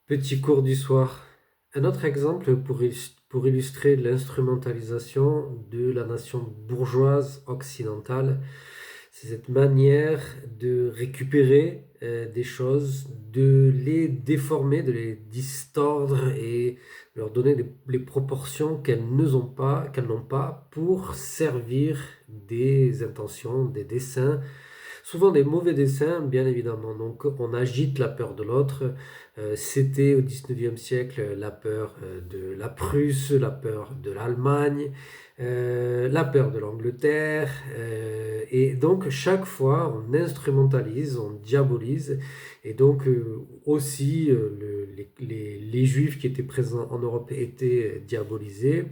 Petit cours du soir. Un autre exemple pour illustrer l'instrumentalisation de la nation bourgeoise occidentale, c'est cette manière de récupérer des choses, de les déformer, de les distordre et leur donner les proportions qu'elles n'ont pas pour servir des intentions, des desseins, souvent des mauvais dessins, bien évidemment. Donc on agite la peur de l'autre. C'était au 19e siècle la peur de la Prusse, la peur de l'Allemagne, la peur de l'Angleterre. Et donc chaque fois on instrumentalise, on diabolise. Et donc aussi les Juifs qui étaient présents en Europe étaient diabolisés.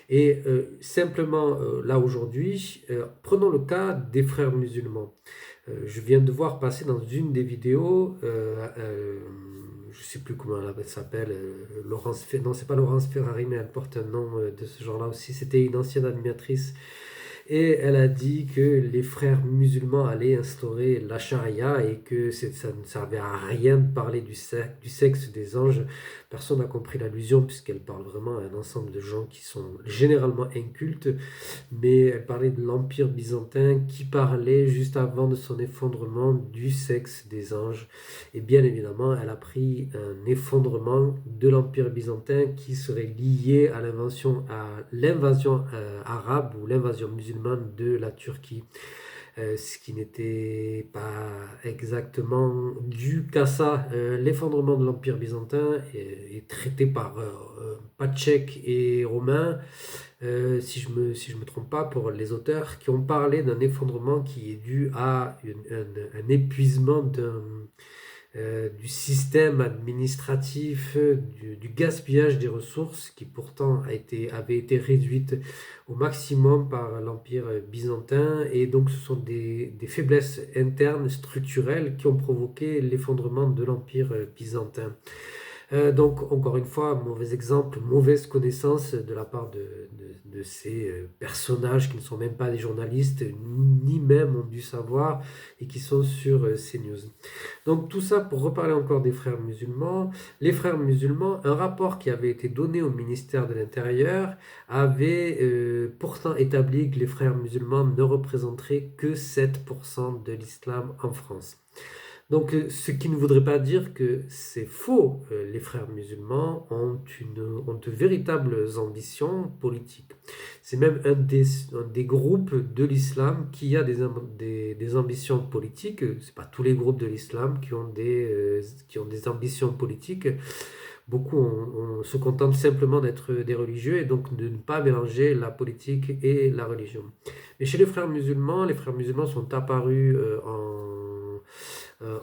Et simplement là aujourd'hui, prenons le cas des frères musulmans. Je viens de voir passer dans une des vidéos, je ne sais plus comment elle s'appelle, non, c'est pas Laurence Ferrari, mais elle porte un nom de ce genre-là aussi. C'était une ancienne animatrice et elle a dit que les frères musulmans allaient instaurer la charia et que ça ne servait à rien de parler du sexe des anges. Personne n'a compris l'allusion puisqu'elle parle vraiment à un ensemble de gens qui sont généralement incultes, mais elle parlait de l'Empire byzantin qui parlait juste avant de son effondrement du sexe des anges. Et bien évidemment, elle a pris un effondrement de l'Empire byzantin qui serait lié à l'invasion arabe ou l'invasion musulmane de la Turquie. Ce qui n'était pas exactement dû qu'à ça. L'effondrement de l'Empire byzantin est traité par Pacheco et Romain, si je me trompe pas, pour les auteurs qui ont parlé d'un effondrement qui est dû à un épuisement du système administratif, du gaspillage des ressources qui pourtant avait été réduite au maximum par l'Empire byzantin. Et donc ce sont des faiblesses internes structurelles qui ont provoqué l'effondrement de l'Empire byzantin. Donc, encore une fois, mauvais exemple, mauvaise connaissance de la part de ces personnages qui ne sont même pas des journalistes, ni même ont dû savoir, et qui sont sur CNews. Donc, tout ça pour reparler encore des frères musulmans. Les frères musulmans, un rapport qui avait été donné au ministère de l'Intérieur avait pourtant établi que les frères musulmans ne représenteraient que 7% de l'islam en France. Donc, ce qui ne voudrait pas dire que c'est faux. Les frères musulmans ont de véritables ambitions politiques. C'est même un des groupes de l'islam qui a des ambitions politiques. C'est pas tous les groupes de l'islam qui ont des ambitions politiques. Beaucoup se contentent simplement d'être des religieux et donc de ne pas mélanger la politique et la religion. Mais chez les frères musulmans sont apparus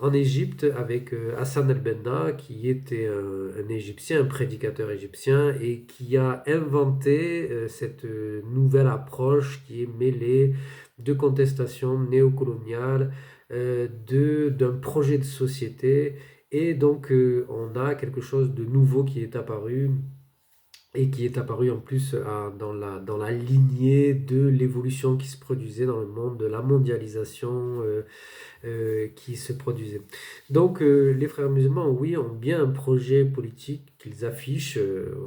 en Égypte avec Hassan el-Benna, qui était un Égyptien, un prédicateur égyptien, et qui a inventé cette nouvelle approche qui est mêlée de contestation néocoloniale, d'un projet de société. Et donc, on a quelque chose de nouveau qui est apparu et qui est apparu en plus dans la lignée de l'évolution qui se produisait dans le monde, de la mondialisation qui se produisait. Donc les frères musulmans, oui, ont bien un projet politique qu'ils affichent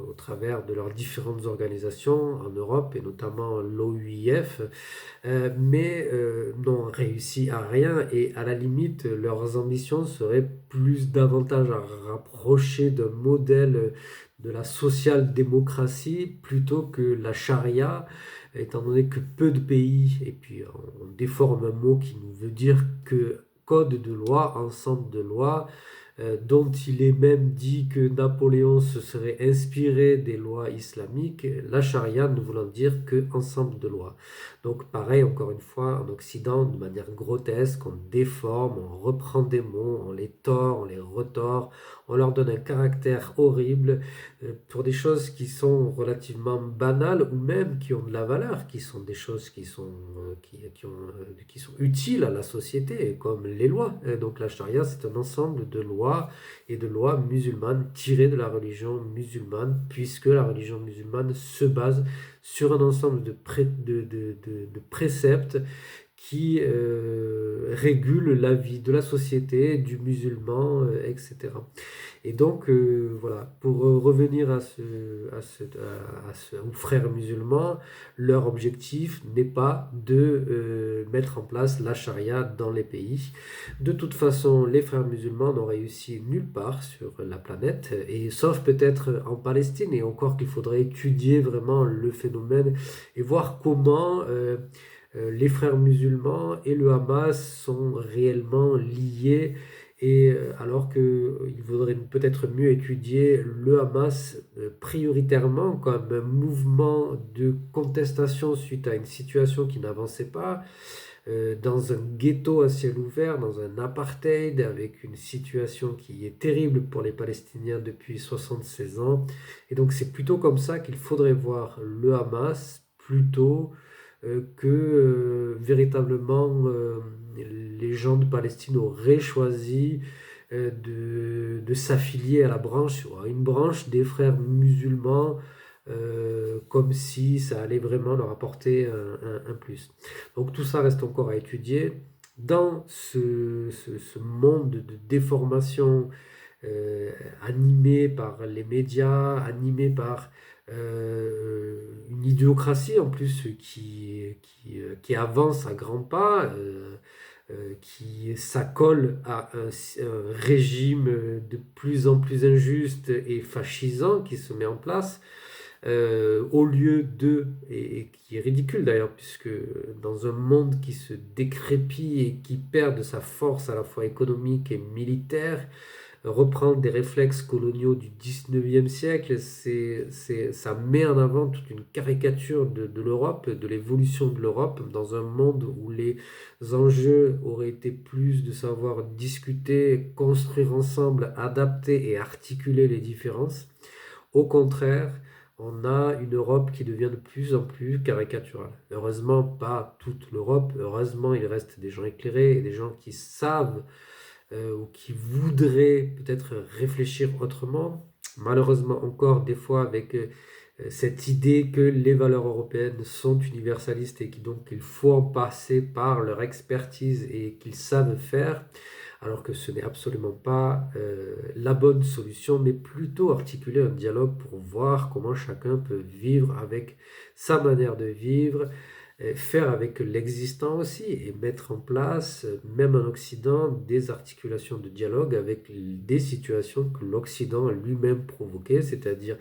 au travers de leurs différentes organisations en Europe et notamment l'OUIF, mais n'ont réussi à rien et à la limite, leurs ambitions seraient plus davantage à rapprocher d'un modèle de la social-démocratie plutôt que la charia, étant donné que peu de pays, et puis on déforme un mot qui nous veut dire que code de loi, ensemble de lois, dont il est même dit que Napoléon se serait inspiré des lois islamiques, la charia ne voulant dire que ensemble de lois. Donc pareil, encore une fois, en Occident, de manière grotesque, on déforme, on reprend des mots, on les tord, on les retord, on leur donne un caractère horrible pour des choses qui sont relativement banales ou même qui ont de la valeur, qui sont des choses qui sont utiles à la société, comme les lois. Donc la charia, c'est un ensemble de lois et de lois musulmanes tirées de la religion musulmane, puisque la religion musulmane se base sur un ensemble de préceptes qui régule la vie de la société, du musulman, etc. Et donc, voilà, pour revenir aux frères musulmans, leur objectif n'est pas de mettre en place la charia dans les pays. De toute façon, les frères musulmans n'ont réussi nulle part sur la planète, et sauf peut-être en Palestine, et encore qu'il faudrait étudier vraiment le phénomène et voir comment les frères musulmans et le Hamas sont réellement liés, et alors qu'il vaudrait peut-être mieux étudier le Hamas prioritairement comme un mouvement de contestation suite à une situation qui n'avançait pas, dans un ghetto à ciel ouvert, dans un apartheid, avec une situation qui est terrible pour les Palestiniens depuis 76 ans. Et donc c'est plutôt comme ça qu'il faudrait voir le Hamas, plutôt que véritablement les gens de Palestine auraient choisi de s'affilier à la branche, à une branche des frères musulmans, comme si ça allait vraiment leur apporter un plus. Donc tout ça reste encore à étudier. Dans ce monde de déformation animé par les médias, animé par une idéocratie en plus qui avance à grands pas, qui s'accole à un régime de plus en plus injuste et fascisant qui se met en place, au lieu de, et qui est ridicule d'ailleurs, puisque dans un monde qui se décrépit et qui perd de sa force à la fois économique et militaire, reprendre des réflexes coloniaux du 19e siècle, ça met en avant toute une caricature de l'Europe, de l'évolution de l'Europe, dans un monde où les enjeux auraient été plus de savoir discuter, construire ensemble, adapter et articuler les différences. Au contraire, on a une Europe qui devient de plus en plus caricaturale. Heureusement, pas toute l'Europe. Heureusement, il reste des gens éclairés et des gens qui savent ou qui voudraient peut-être réfléchir autrement. Malheureusement, encore des fois avec cette idée que les valeurs européennes sont universalistes et donc il faut en passer par leur expertise et qu'ils savent faire, alors que ce n'est absolument pas la bonne solution, mais plutôt articuler un dialogue pour voir comment chacun peut vivre avec sa manière de vivre, faire avec l'existant aussi, et mettre en place, même en Occident, des articulations de dialogue avec des situations que l'Occident a lui-même provoquées, c'est-à-dire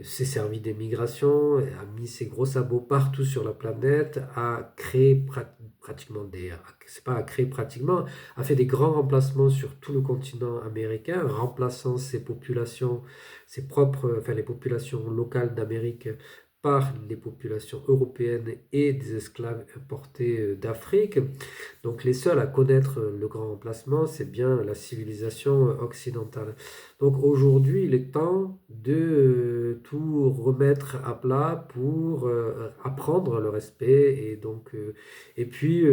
s'est servi des migrations, a mis ses gros sabots partout sur la planète, a créé pratiquement c'est pas à créer pratiquement, a fait des grands remplacements sur tout le continent américain, remplaçant ses populations, ses propres, enfin les populations locales d'Amérique par les populations européennes et des esclaves importés d'Afrique. Donc les seuls à connaître le grand remplacement, c'est bien la civilisation occidentale. Donc aujourd'hui, il est temps de tout remettre à plat pour apprendre le respect, et puis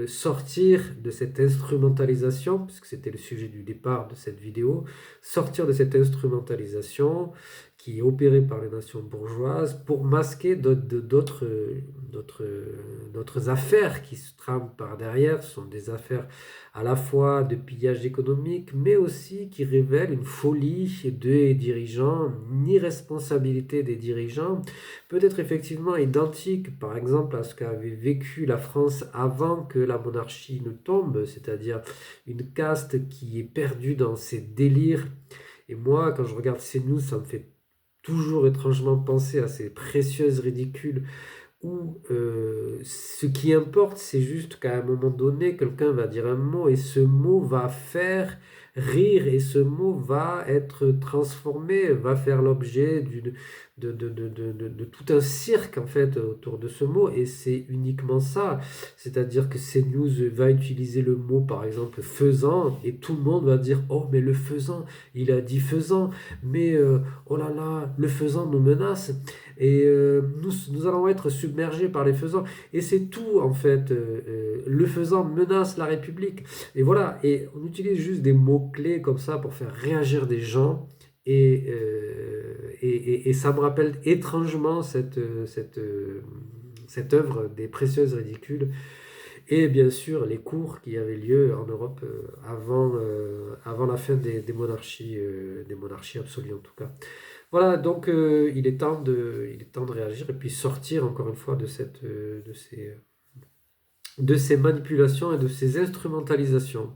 sortir de cette instrumentalisation, puisque c'était le sujet du départ de cette vidéo, sortir de cette instrumentalisation qui est opérée par les nations bourgeoises pour masquer d'autres affaires qui se trament par derrière. Ce sont des affaires à la fois de pillage économique, mais aussi qui révèlent une folie des dirigeants, une irresponsabilité des dirigeants, peut-être effectivement identique par exemple à ce qu'avait vécu la France avant que la monarchie ne tombe, c'est-à-dire une caste qui est perdue dans ses délires. Et moi, quand je regarde ces news, ça me fait toujours étrangement penser à ces précieuses ridicules où ce qui importe, c'est juste qu'à un moment donné, quelqu'un va dire un mot et ce mot va faire rire, et ce mot va être transformé, va faire l'objet de tout un cirque en fait autour de ce mot, et c'est uniquement ça. C'est-à-dire que CNews va utiliser le mot par exemple faisant et tout le monde va dire oh mais le faisant, il a dit faisant, mais oh là là, le faisant nous menace, et nous allons être submergés par les faisans, et c'est tout en fait. Le faisant menace la République, et voilà, et on utilise juste des mots-clés comme ça pour faire réagir des gens, et ça me rappelle étrangement cette œuvre des précieuses ridicules. et bien sûr les cours qui avaient lieu en Europe avant la fin des monarchies absolues en tout cas. Voilà, donc il est temps de réagir et puis sortir encore une fois de ces manipulations et de ces instrumentalisations.